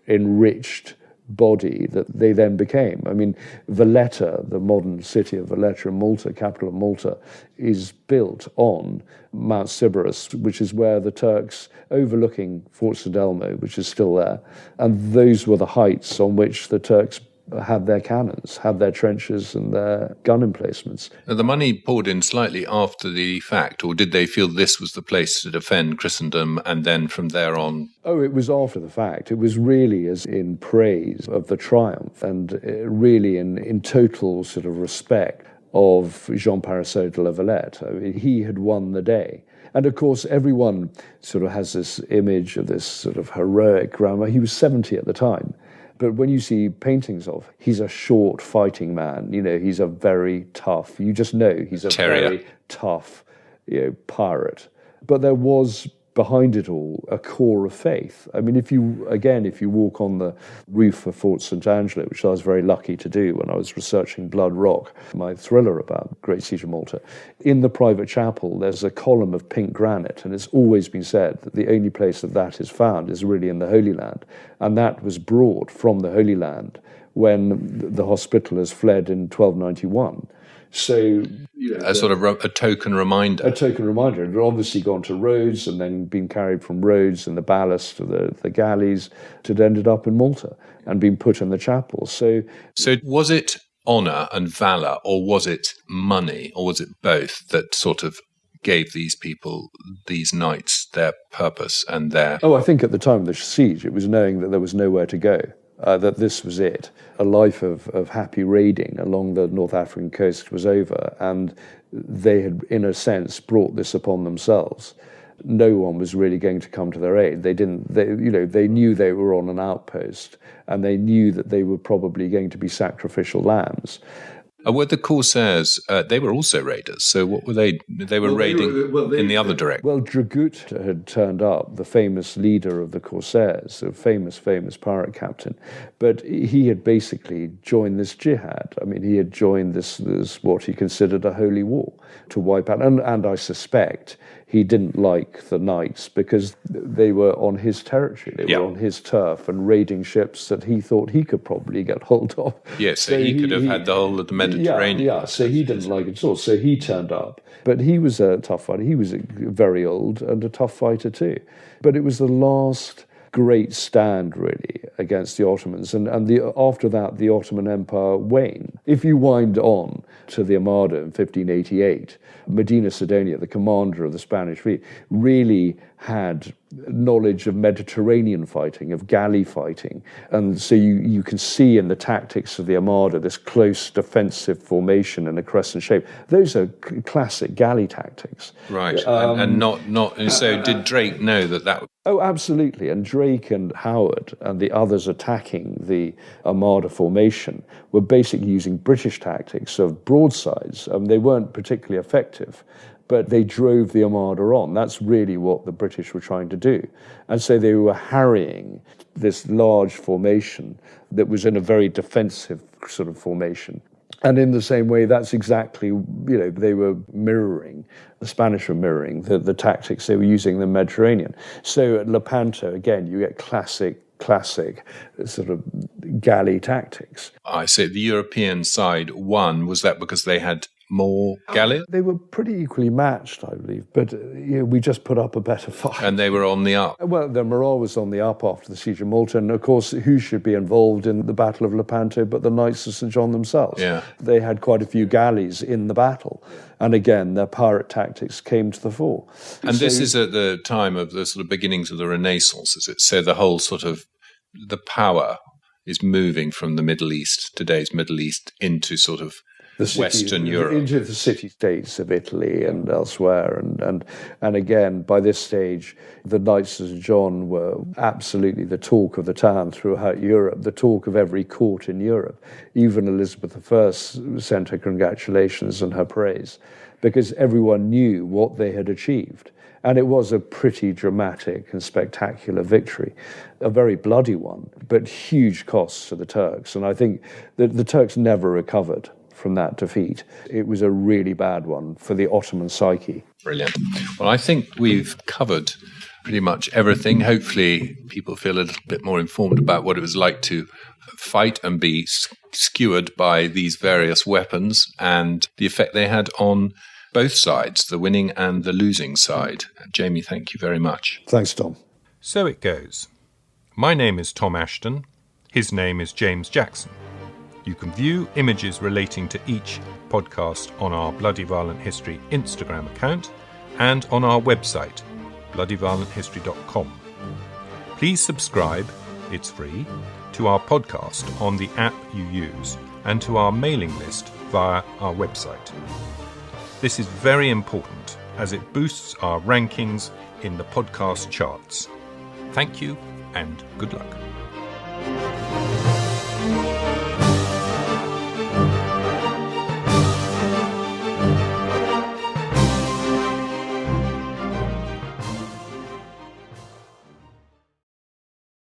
enriched body that they then became. I mean, Valletta, the modern city of Valletta in Malta, capital of Malta, is built on Mount Sybaris, which is where the Turks, overlooking Fort St Elmo, which is still there, and those were the heights on which the Turks had their cannons, had their trenches and their gun emplacements. Now, the money poured in slightly after the fact, or did they feel this was the place to defend Christendom and then from there on? Oh, it was after the fact. It was really as in praise of the triumph and really in total sort of respect of Jean Parisot de la Valette. I mean, he had won the day. And of course, everyone sort of has this image of this sort of heroic grandma. He was 70 at the time. But when you see paintings of, he's a short fighting man. He's a very tough, you just know he's a very tough pirate. But there was behind it all a core of faith. I mean, if you walk on the roof of Fort St Angelo, which I was very lucky to do when I was researching Blood Rock, my thriller about Great Siege of Malta, in the private chapel there's a column of pink granite, and it's always been said that the only place that is found is really in the Holy Land, and that was brought from the Holy Land when the Hospitallers fled in 1291. So a token reminder. A token reminder. It had obviously gone to Rhodes and then been carried from Rhodes and the ballast of the galleys. It had ended up in Malta and been put in the chapel. So was it honour and valour, or was it money, or was it both that sort of gave these people, these knights, their purpose and their... Oh, I think at the time of the siege, it was knowing that there was nowhere to go. That this was it. A life of happy raiding along the North African coast was over, and they had, in a sense, brought this upon themselves. No one was really going to come to their aid. They knew they were on an outpost, and they knew that they were probably going to be sacrificial lambs. Were the Corsairs, they were also raiders, so what were they? They were raiding in the other direction. Well, Dragut had turned up, the famous leader of the Corsairs, a famous pirate captain, but he had basically joined this jihad. I mean, he had joined this what he considered a holy war to wipe out, and I suspect he didn't like the knights because they were on his territory, they were on his turf and raiding ships that he thought he could probably get hold of. Yes, so he could have had the whole of the Mediterranean. Yeah, so he didn't like it at all. So he turned up. But he was a tough fighter. He was very old and a tough fighter too. But it was the last great stand, really, against the Ottomans. And after that, the Ottoman Empire waned. If you wind on to the Armada in 1588, Medina Sidonia, the commander of the Spanish fleet, really had knowledge of Mediterranean fighting, of galley fighting. And so you can see in the tactics of the Armada this close defensive formation in a crescent shape. Those are classic galley tactics. Right, and so did Drake know that? Oh, absolutely. And Drake and Howard and the others attacking the Armada formation were basically using British tactics of broadsides. They weren't particularly effective, but they drove the Armada on. That's really what the British were trying to do. And so they were harrying this large formation that was in a very defensive sort of formation. And in the same way, that's exactly, they were mirroring, the Spanish were mirroring the tactics they were using in the Mediterranean. So at Lepanto, again, you get classic sort of galley tactics. I say the European side won. Was that because they had more galleys? They were pretty equally matched, I believe, but we just put up a better fight. And they were on the up? Well, the morale was on the up after the Siege of Malta, and of course, who should be involved in the Battle of Lepanto but the Knights of St John themselves? Yeah. They had quite a few galleys in the battle, and again, their pirate tactics came to the fore. And this is at the time of the sort of beginnings of the Renaissance, is it? So the whole sort of, the power is moving from the Middle East, today's Middle East, into sort of Western Europe, into the city-states of Italy and elsewhere, and again, by this stage, the Knights of St John were absolutely the talk of the town throughout Europe, the talk of every court in Europe. Even Elizabeth I sent her congratulations and her praise, because everyone knew what they had achieved. And it was a pretty dramatic and spectacular victory, a very bloody one, but huge costs to the Turks. And I think that the Turks never recovered from that defeat. It was a really bad one for the Ottoman psyche. Brilliant. Well, I think we've covered pretty much everything. Hopefully people feel a little bit more informed about what it was like to fight and be skewered by these various weapons and the effect they had on both sides, the winning and the losing side. Jamie, thank you very much. Thanks, Tom. So it goes. My name is Tom Ashton. His name is James Jackson. You can view images relating to each podcast on our Bloody Violent History Instagram account and on our website, bloodyviolenthistory.com. Please subscribe, it's free, to our podcast on the app you use, and to our mailing list via our website. This is very important as it boosts our rankings in the podcast charts. Thank you and good luck.